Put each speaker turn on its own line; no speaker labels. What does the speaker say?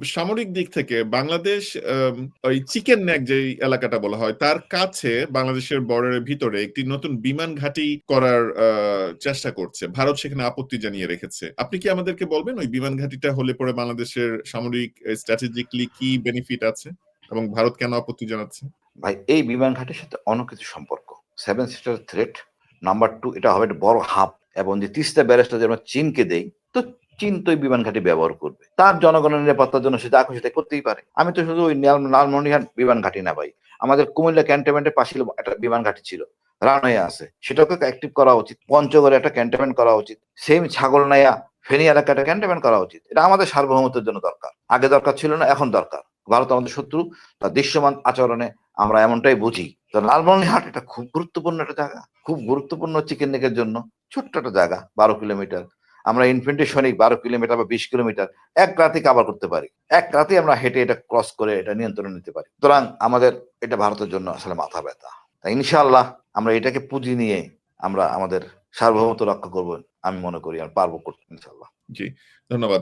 সামরিক দিক থেকে বাংলাদেশ ওই চিকেন নেক যে এলাকাটা বলা হয় তার কাছে বাংলাদেশের বর্ডারের ভিতরে একটি নতুন বিমান ঘাঁটি করার চেষ্টা করছে। ভারত সেখানে আপত্তি জানিয়ে রেখেছে। আপনি কি আমাদেরকে বলবেন ওই বিমান ঘাঁটিটা হলে পরে বাংলাদেশের সামরিক স্ট্র্যাটেজিকলি কি বেনিফিট আছে এবং ভারত কেন আপত্তি জানাচ্ছে?
ভাই, এই বিমান ঘাটির সাথে অনেক কিছু সম্পর্ক। সেভেন সিস্টার থ্রেট, নাম্বার 2 এটা হবে একটা বড় হাব, এবং যে তিস্তা ব্যারেজটা যে আমরা চীনকে দেই, তো চীন তো ওই বিমান ঘাটি ব্যবহার করবে তার জনগণের নিরাপত্তার জন্য, সে যা খুশি তাই করতেই পারে। আমি তো শুধু ওই লালমনিরহাট বিমান ঘাটি না ভাই, আমাদের কুমিল্লা ক্যান্টনমেন্টের পাশে একটা বিমান ঘাটি ছিল, রানওয়ে আছে, সেটাকে অ্যাক্টিভ করা উচিত। পঞ্চগড়ে একটা ক্যান্টনমেন্ট করা উচিত, সেম ছাগলনাইয়া ফেনী এলাকাটা ক্যান্টনমেন্ট করা উচিত। এটা আমাদের সার্বভৌমত্বের জন্য দরকার, আগে দরকার ছিল না, এখন দরকার। ভারত আমাদের শত্রু, তার দৃশ্যমান আচরণে আমরা এমনটাই বুঝি। তো লালমনিরহাট এটা খুব গুরুত্বপূর্ণ একটা জায়গা, খুব গুরুত্বপূর্ণ চিকেন নেকের জন্য। ছোট্ট একটা জায়গা, 12 কিলোমিটার। আমরা ইনফেন্ট্রি সৈনিক 12 কিলোমিটার বা 20 কিলোমিটার এক রাতে কভার করতে পারি, এক রাতে আমরা হেঁটে এটা ক্রস করে এটা নিয়ন্ত্রণে নিতে পারি। সুতরাং আমাদের এটা ভারতের জন্য আসলে মাথা ব্যথা। তাই ইনশাআল্লাহ আমরা এটাকে পুঁজি নিয়ে আমরা আমাদের সার্বভৌমত্ব রক্ষা করবো, আমি মনে করি আর পারবো করতে ইনশাআল্লাহ।
জি, ধন্যবাদ।